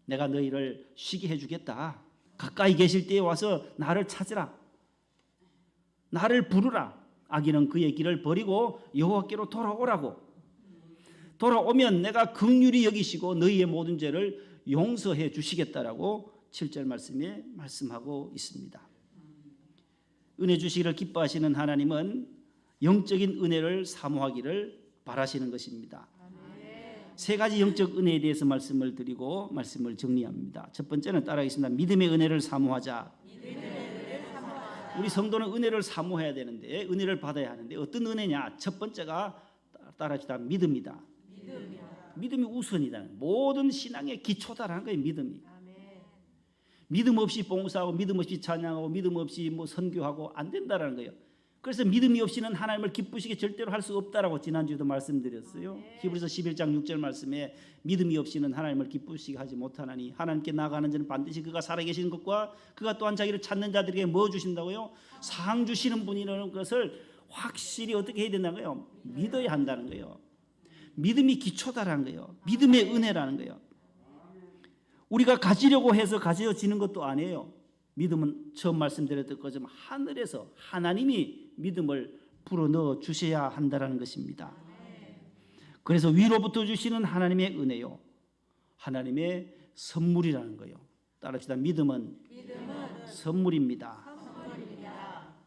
A: 내가 너희를 쉬게 해주겠다. 가까이 계실 때에 와서 나를 찾으라. 나를 부르라. 악인은 그의 길을 버리고 여호와께로 돌아오라고. 돌아오면 내가 긍휼히 여기시고 너희의 모든 죄를 용서해 주시겠다라고 7절 말씀에 말씀하고 있습니다. 은혜 주시기를 기뻐하시는 하나님은 영적인 은혜를 사모하기를 바라시는 것입니다. 세 가지 영적 은혜에 대해서 말씀을 드리고 말씀을 정리합니다. 첫 번째는 따라하겠습니다. 믿음의 은혜를 사모하자. 우리 성도는 은혜를 사모해야 되는데, 은혜를 받아야 하는데 어떤 은혜냐? 첫 번째가 따라합시다. 믿음이다. 믿음이 우선이다. 모든 신앙의 기초다라는 거예요. 믿음이. 믿음 없이 봉사하고 믿음 없이 찬양하고 믿음 없이 선교하고 안 된다라는 거예요. 그래서 믿음이 없이는 하나님을 기쁘시게 절대로 할 수 없다라고 지난주에도 말씀드렸어요. 히브리서 11장 6절 말씀에 믿음이 없이는 하나님을 기쁘시게 하지 못하나니 하나님께 나아가는 자는 반드시 그가 살아계시는 것과 그가 또한 자기를 찾는 자들에게 뭐 주신다고요? 상 주시는 분이라는 것을 확실히 어떻게 해야 된다고요? 믿어야 한다는 거예요. 믿음이 기초다라는 거예요. 믿음의 은혜라는 거예요. 우리가 가지려고 해서 가져지는 것도 아니에요. 믿음은 처음 말씀드렸던 것처럼 하늘에서 하나님이 믿음을 불어넣어 주셔야 한다는 것입니다. 그래서 위로부터 주시는 하나님의 은혜요, 하나님의 선물이라는 거예요. 따라합시다. 믿음은 선물입니다.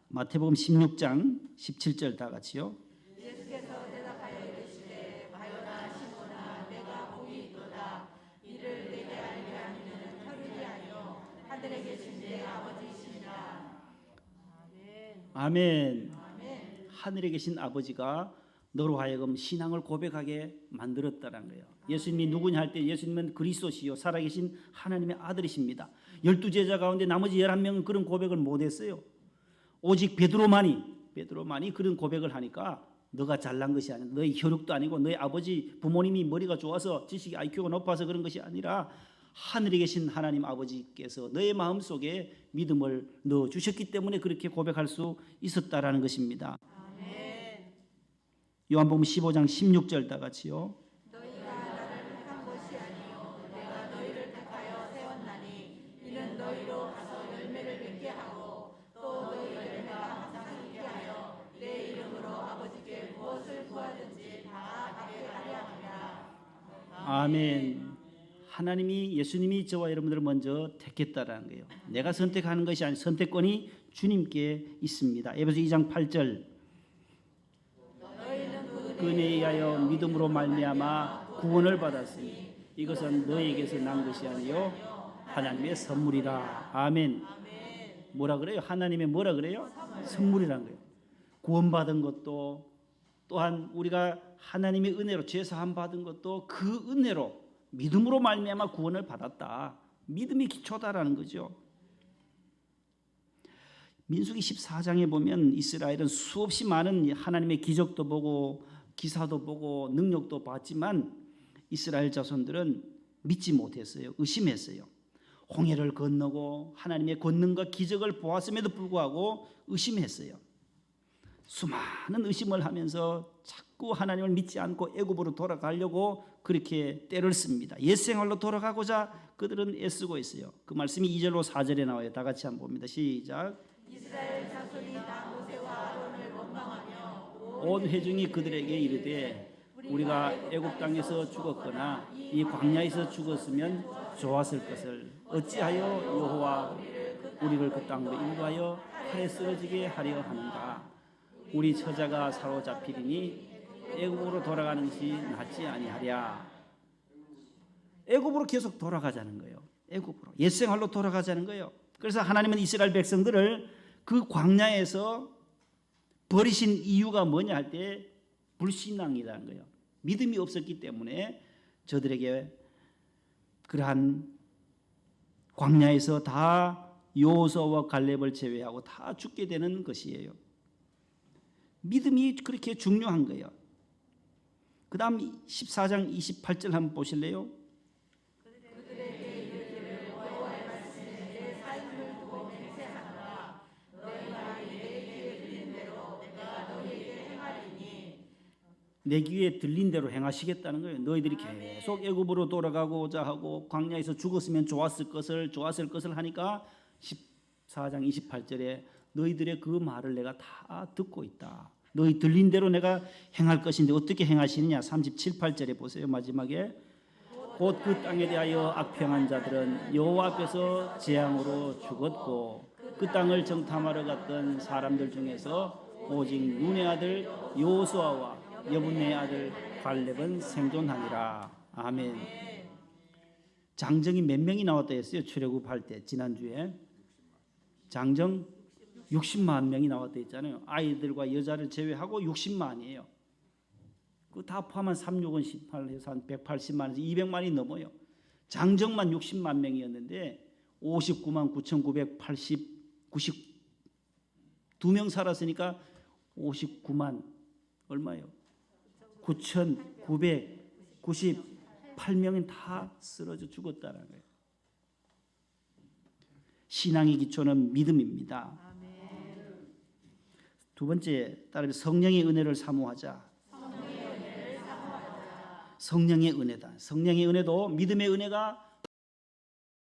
A: 마태복음 16장 17절 다 같이요. 아멘. 하늘에 계신 아버지가 너로 하여금 신앙을 고백하게 만들었다는 거예요. 예수님이 누구냐 할 때 예수님은 그리스도시요 살아계신 하나님의 아들이십니다. 12제자 가운데 나머지 11명은 그런 고백을 못했어요. 오직 베드로만이 그런 고백을 하니까 너가 잘난 것이 아니라 너의 혈육도 아니고 너의 아버지 부모님이 머리가 좋아서 지식이 IQ가 높아서 그런 것이 아니라 하늘에 계신 하나님 아버지께서 너의 마음속에 믿음을 넣어주셨기 때문에 그렇게 고백할 수 있었다라는 것입니다. 요한복음 15장 16절 다 같이요.
C: 너희가 나를 택한 것이 아니요 내가 너희를 택하여 세웠나니 이는 너희로 가서 열매를 맺게 하고 또 너희 열매가 항상 있게 하여 내 이름으로 아버지께 무엇을 구하든지 다 받게 하려 함이라.
A: 아멘. 하나님이 예수님이 저와 여러분들을 먼저 택했다라는 거예요. 내가 선택하는 것이 아닌 선택권이 주님께 있습니다. 에베소 2장 8절. 그에 의하여 믿음으로 말미암아 구원을 받았으니 이것은 너에게서 난 것이 아니요 하나님의 선물이라. 아멘. 뭐라 그래요? 하나님의 뭐라 그래요? 선물이라는 거예요. 구원받은 것도 또한 우리가 하나님의 은혜로 죄 사함 받은 것도 그 은혜로 믿음으로 말미암아 구원을 받았다. 믿음이 기초다라는 거죠. 민수기 14장에 보면 이스라엘은 수없이 많은 하나님의 기적도 보고 기사도 보고 능력도 봤지만 이스라엘 자손들은 믿지 못했어요. 의심했어요. 홍해를 건너고 하나님의 권능과 기적을 보았음에도 불구하고 의심했어요. 수많은 의심을 하면서 자꾸 하나님을 믿지 않고 애굽으로 돌아가려고 그렇게 때를 씁니다. 옛생활로 돌아가고자 그들은 애쓰고 있어요. 그 말씀이 2절로 4절에 나와요. 다 같이 한번 봅니다. 시작.
C: 이스라엘 자손이 다 모세와 아론을 원망하며
A: 온 회중이 그들에게 이르되 우리가 애굽 땅에서 죽었거나 이 광야에서 죽었으면 좋았을 것을 어찌하여 여호와 우리를 그 땅으로 인도하여 칼에 쓰러지게 하려 하는가. 우리 처자가 사로잡히리니 애굽으로 돌아가는 것이 낫지 아니하랴. 애굽으로 계속 돌아가자는 거예요. 애굽으로 옛생활로 돌아가자는 거예요. 그래서 하나님은 이스라엘 백성들을 그 광야에서 버리신 이유가 뭐냐 할 때 불신앙이라는 거예요. 믿음이 없었기 때문에 저들에게 그러한 광야에서 다 여호수아와 갈렙을 제외하고 다 죽게 되는 것이에요. 믿음이 그렇게 중요한 거예요. 그 다음 14장 28절 한번 보실래요? 내 귀에 들린 대로 행하시겠다는 거예요. 너희들이 계속 애굽으로 돌아가고자 하고 광야에서 죽었으면 좋았을 것을 하니까 14장 28절에 너희들의 그 말을 내가 다 듣고 있다. 너희 들린 대로 내가 행할 것인데 어떻게 행하시느냐. 37, 8절에 보세요. 마지막에 곧 그 땅에 대하여 악평한 자들은 여호와 앞에서 재앙으로 죽었고 그 땅을 정탐하러 갔던 사람들 중에서 오직 눈의 아들 여호수아와 여분의 아들 갈렙은 생존하니라. 아멘. 장정이 몇 명이 나왔다 했어요? 출애굽할 때 지난주에 장정 60만 명이 나왔다 했잖아요. 아이들과 여자를 제외하고 60만이에요. 그 다 포함한 36은 18해서 한 180만에서 200만이 넘어요. 장정만 60만 명이었는데 59만 9,992명 살았으니까 59만 얼마예요? 9,998명이 다 쓰러져 죽었다는 거예요. 신앙의 기초는 믿음입니다. 두 번째, 따라서 성령의 은혜를 사모하자. 성령의 은혜다. 성령의 은혜도 믿음의 은혜가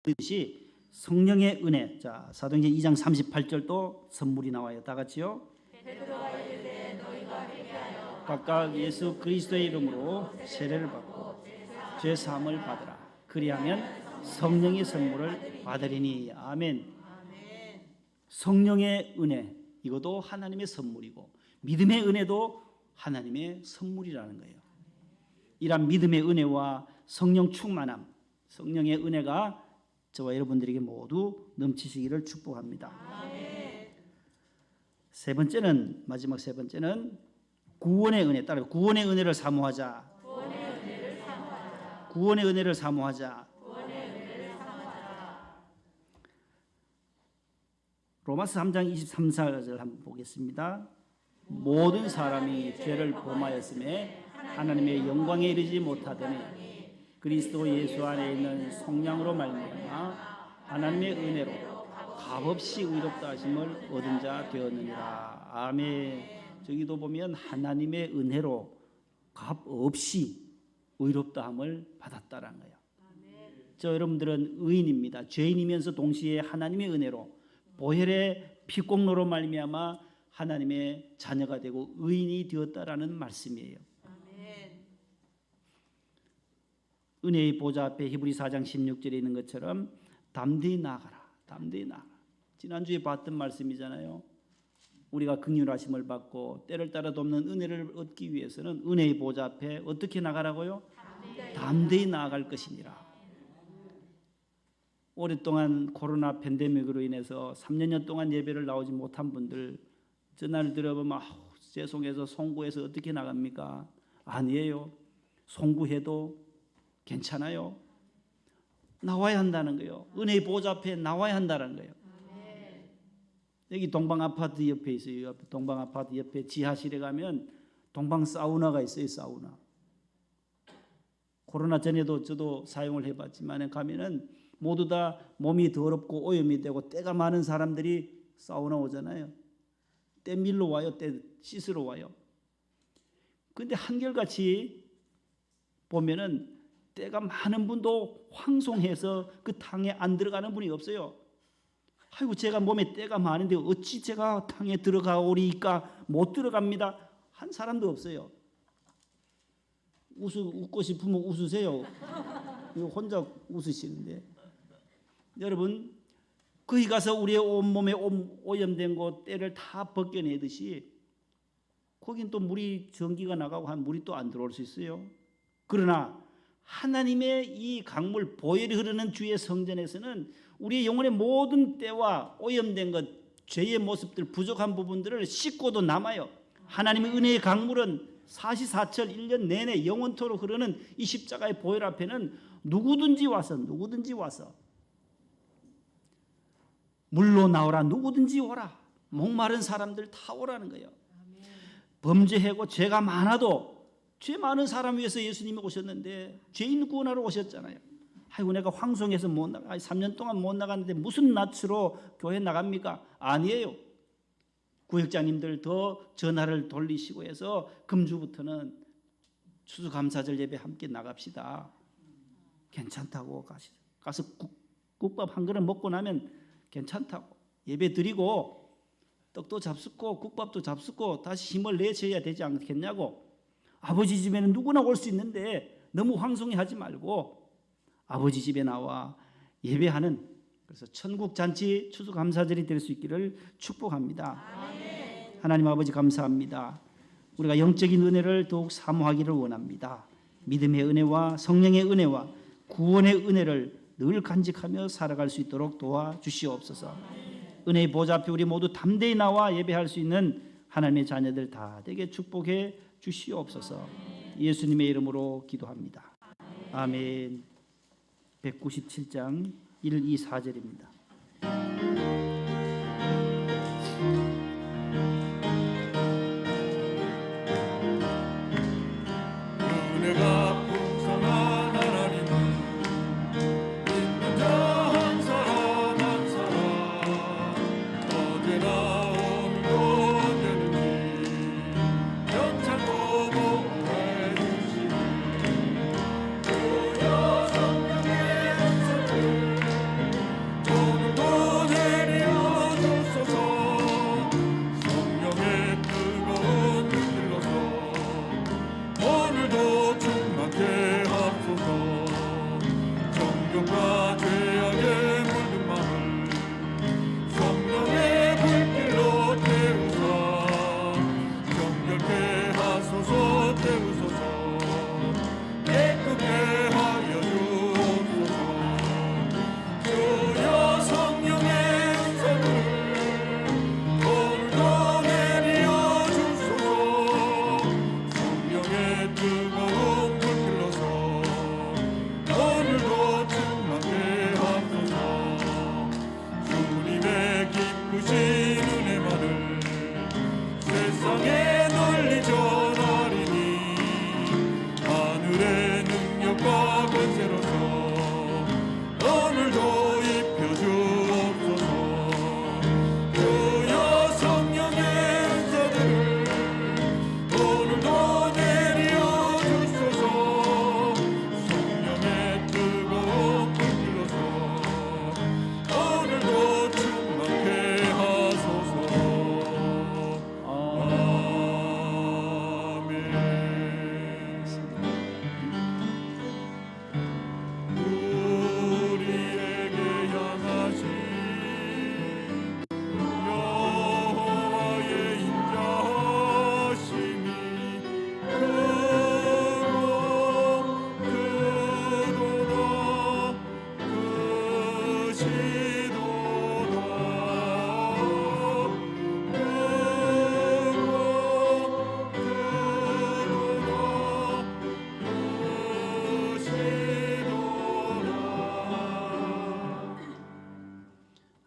A: 있듯이 성령의 은혜. 자, 사도행전 2장 38절도 선물이 나와요. 다 같이요. 각각 예수 그리스도의 이름으로 세례를 받고 죄 사함을 받으라. 그리하면 성령의 선물을 받으리니. 아멘. 성령의 은혜, 이것도 하나님의 선물이고 믿음의 은혜도 하나님의 선물이라는 거예요. 이런 믿음의 은혜와 성령 충만함, 성령의 은혜가 저와 여러분들에게 모두 넘치시기를 축복합니다. 세 번째는, 마지막 세 번째는 구원의 은혜 따라 구원의 은혜를 사모하자. 구원의 은혜를 사모하자. 로마서 3장 23절 한번 보겠습니다. 모든 사람이 죄를 범하였음에 하나님의 영광에 이르지 못하더니 그리스도 예수 안에 있는 성령으로 말미암아 하나님의 은혜로 값없이 의롭다 하심을 얻은 자 되었느니라. 아멘. 저기도 보면 하나님의 은혜로 값없이 의롭다함을 받았다라는 거예요. 저 여러분들은 의인입니다. 죄인이면서 동시에 하나님의 은혜로 보혈의 피공로로 말미암아 하나님의 자녀가 되고 의인이 되었다라는 말씀이에요. 은혜의 보좌 앞에 히브리 4장 16절에 있는 것처럼 담대히 나아가라. 담대히 나아가라. 지난주에 봤던 말씀이잖아요. 우리가 긍휼하심을 받고 때를 따라 돕는 은혜를 얻기 위해서는 은혜의 보좌 앞에 어떻게 나가라고요? 담대히 나아갈 것이니라. 오랫동안 코로나 팬데믹으로 인해서 3년 동안 예배를 나오지 못한 분들 전화를 들어보면 죄송해서 송구해서 어떻게 나갑니까? 아니에요. 송구해도 괜찮아요. 나와야 한다는 거예요. 은혜의 보좌 앞에 나와야 한다는 거예요. 여기 동방아파트 옆에 있어요. 동방아파트 옆에 지하실에 가면 동방사우나가 있어요. 사우나. 코로나 전에도 저도 사용을 해봤지만 가면은 모두 다 몸이 더럽고 오염이 되고 때가 많은 사람들이 사우나 오잖아요. 때 밀러 와요. 때 씻으러 와요. 근데 한결같이 보면은 때가 많은 분도 황송해서 그 탕에 안 들어가는 분이 없어요. 아이고 제가 몸에 때가 많은데 어찌 제가 탕에 들어가오리까 못 들어갑니다. 한 사람도 없어요. 웃고 싶으면 웃으세요. 혼자 웃으시는데 여러분 거기 가서 우리의 온몸에 오염된 곳 때를 다 벗겨내듯이 거긴 또 물이 전기가 나가고 한 물이 또 안 들어올 수 있어요. 그러나 하나님의 이 강물 보혈이 흐르는 주의 성전에서는 우리의 영혼의 모든 때와 오염된 것, 죄의 모습들, 부족한 부분들을 씻고도 남아요. 하나님의 은혜의 강물은 사시사철 1년 내내 영원토록 흐르는 이 십자가의 보혈 앞에는 누구든지 와서 물로 나오라. 누구든지 오라. 목마른 사람들 다 오라는 거예요. 범죄하고 죄가 많아도 죄 많은 사람 위해서 예수님이 오셨는데 죄인 구원하러 오셨잖아요. 아이고 내가 황송해서 못 나가. 3년 동안 못 나갔는데 무슨 낯으로 교회 나갑니까? 아니에요. 구역장님들 더 전화를 돌리시고 해서 금주부터는 추수감사절 예배 함께 나갑시다. 괜찮다고 가서 국밥 한 그릇 먹고 나면 괜찮다고 예배 드리고 떡도 잡숫고 국밥도 잡숫고 다시 힘을 내셔야 되지 않겠냐고. 아버지 집에는 누구나 올 수 있는데 너무 황송해하지 말고 아버지 집에 나와 예배하는 그래서 천국 잔치 추수감사절이 될 수 있기를 축복합니다. 아멘. 하나님 아버지 감사합니다. 우리가 영적인 은혜를 더욱 사모하기를 원합니다. 믿음의 은혜와 성령의 은혜와 구원의 은혜를 늘 간직하며 살아갈 수 있도록 도와주시옵소서. 은혜의 보좌 앞에 우리 모두 담대히 나와 예배할 수 있는 하나님의 자녀들 다 되게 축복해 주시옵소서. 예수님의 이름으로 기도합니다. 아멘. 197장 1, 2, 4절입니다.
E: 은혜가 풍성한 하나님은 있는 자 한 사람 한 사람 어제나 오늘도 언제든지 연창고 보호해 주시니 주여 성령의 은사를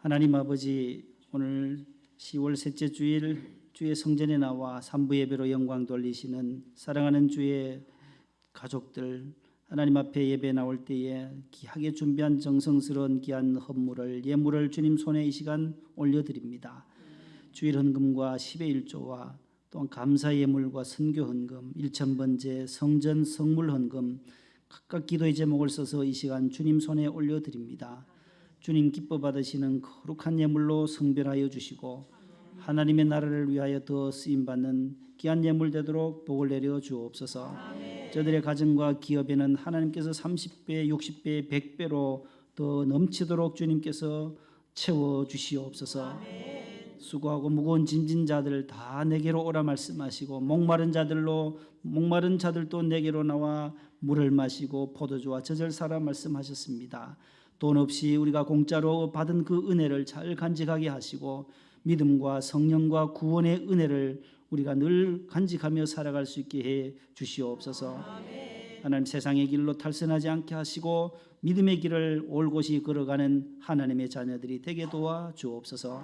A: 하나님 아버지, 오늘 10월 셋째 주일 주의 성전에 나와 삼부 예배로 영광 돌리시는 사랑하는 주의 가족들, 하나님 앞에 예배 나올 때에 귀하게 준비한 정성스러운 귀한 헌물을, 예물을 주님 손에 이 시간 올려드립니다. 주일 헌금과 10의 1조와 또한 감사 예물과 선교 헌금, 일천번제, 성전 성물 헌금 각각 기도의 제목을 써서 이 시간 주님 손에 올려드립니다. 주님 기뻐 받으시는 거룩한 예물로 성별하여 주시고 하나님의 나라를 위하여 더 쓰임받는 귀한 예물 되도록 복을 내려 주옵소서. 저들의 가정과 기업에는 하나님께서 30배, 60배, 100배로 더 넘치도록 주님께서 채워 주시옵소서. 수고하고 무거운 짐진 자들 다 내게로 오라 말씀하시고, 목마른 자들도 내게로 나와 물을 마시고 포도주와 젖을 사라 말씀하셨습니다. 돈 없이 우리가 공짜로 받은 그 은혜를 잘 간직하게 하시고, 믿음과 성령과 구원의 은혜를 우리가 늘 간직하며 살아갈 수 있게 해 주시옵소서. 하나님, 세상의 길로 탈선하지 않게 하시고 믿음의 길을 올곧이 걸어가는 하나님의 자녀들이 되게 도와 주옵소서.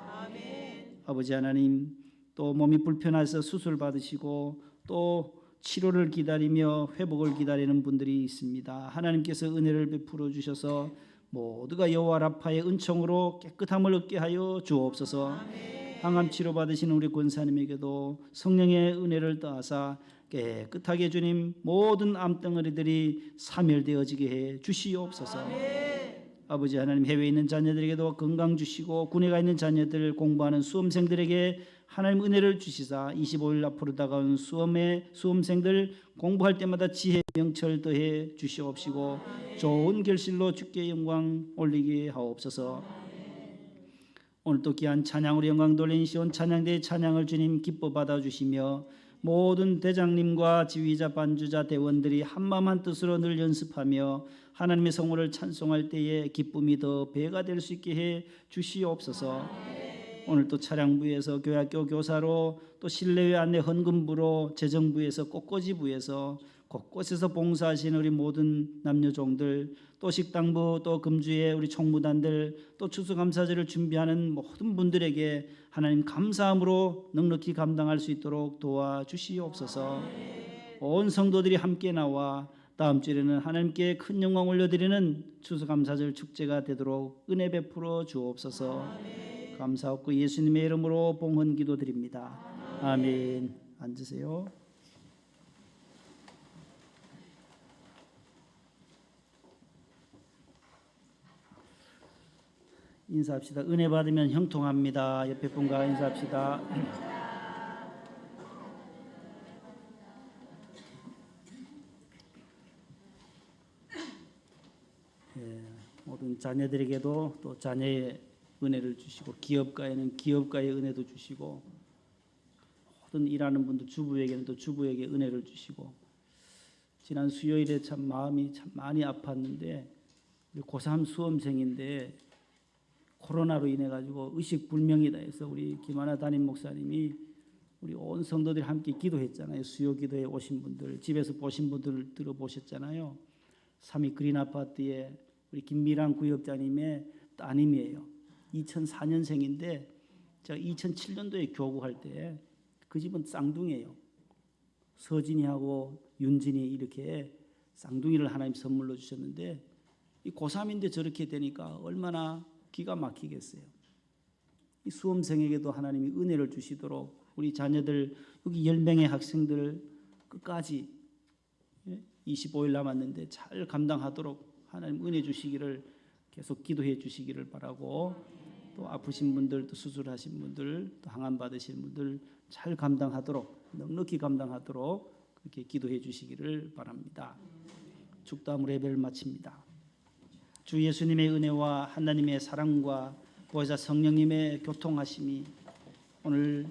A: 아버지 하나님, 또 몸이 불편해서 수술 받으시고 또 치료를 기다리며 회복을 기다리는 분들이 있습니다. 하나님께서 은혜를 베풀어 주셔서 모두가 여호와 라파의 은총으로 깨끗함을 얻게 하여 주옵소서. 항암 치료 받으시는 우리 권사님에게도 성령의 은혜를 더하사 깨끗하게 주님 모든 암덩어리들이 사멸되어지게 해 주시옵소서. 아버지 하나님, 해외에 있는 자녀들에게도 건강 주시고 군에 가 있는 자녀들, 공부하는 수험생들에게 하나님 은혜를 주시사 25일 앞으로 다가온 수험생들 공부할 때마다 지혜 명철 더해 주시옵시고 좋은 결실로 주께 영광 올리게 하옵소서. 오늘 또 귀한 찬양으로 영광 돌린 시온 찬양대의 찬양을 주님 기뻐 받아주시며 모든 대장님과 지휘자, 반주자, 대원들이 한마음 한뜻으로 늘 연습하며 하나님의 성호를 찬송할 때에 기쁨이 더 배가 될 수 있게 해 주시옵소서. 오늘 또 차량부에서 교회학교 교사로, 또 실내외 안내 헌금부로, 재정부에서 꽃꽂이부에서 곳곳에서 봉사하시는 우리 모든 남녀종들, 또 식당부, 또 금주의 우리 총무단들, 또 추수감사절을 준비하는 모든 분들에게 하나님 감사함으로 넉넉히 감당할 수 있도록 도와주시옵소서. 온 성도들이 함께 나와 다음 주에는 하나님께 큰 영광 올려드리는 추수감사절 축제가 되도록 은혜 베풀어 주옵소서. 감사하고 예수님의 이름으로 봉헌 기도드립니다. 아멘. 앉으세요. 인사합시다. 은혜 받으면 형통합니다. 옆에 분과 인사합시다. 모든 자녀들에게도 또 자녀의 은혜를 주시고, 기업가에는 기업가의 은혜도 주시고, 모든 일하는 분들 주부에게는 또 주부에게 은혜를 주시고, 지난 수요일에 참 마음이 참 많이 아팠는데, 우리 고3 수험생인데 코로나로 인해 가지고 의식불명이다 해서 우리 김하나 담임 목사님이 우리 온 성도들이 함께 기도했잖아요. 수요 기도에 오신 분들, 집에서 보신 분들 들어보셨잖아요. 3위 그린 아파트에 우리 김미랑 구역장님의 따님이에요. 2004년생인데 제가 2007년도에 교구할 때 그 집은 쌍둥이에요. 서진이하고 윤진이 이렇게 쌍둥이를 하나님 선물로 주셨는데, 이 고3인데 저렇게 되니까 얼마나 기가 막히겠어요. 이 수험생에게도 하나님이 은혜를 주시도록 우리 자녀들, 여기 10명의 학생들 끝까지 25일 남았는데 잘 감당하도록 하나님 은혜 주시기를 계속 기도해 주시기를 바라고, 또 아프신 분들, 또 수술하신 분들, 또 항암 받으신 분들 잘 감당하도록, 넉넉히 감당하도록 그렇게 기도해 주시기를 바랍니다. 축도함으로 예배를 마칩니다. 주 예수님의 은혜와 하나님의 사랑과 보혜사 성령님의 교통하심이 오늘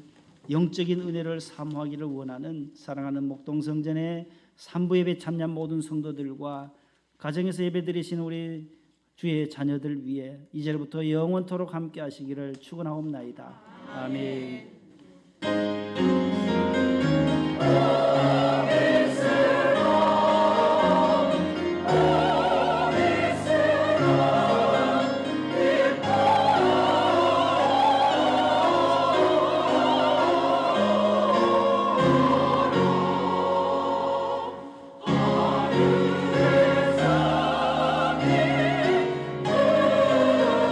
A: 영적인 은혜를 사모하기를 원하는 사랑하는 목동성전의 3부 예배 참여한 모든 성도들과 가정에서 예배드리시는 우리 주의 자녀들 위해 이제부터 영원토록 함께 하시기를 축원하옵나이다. 아멘.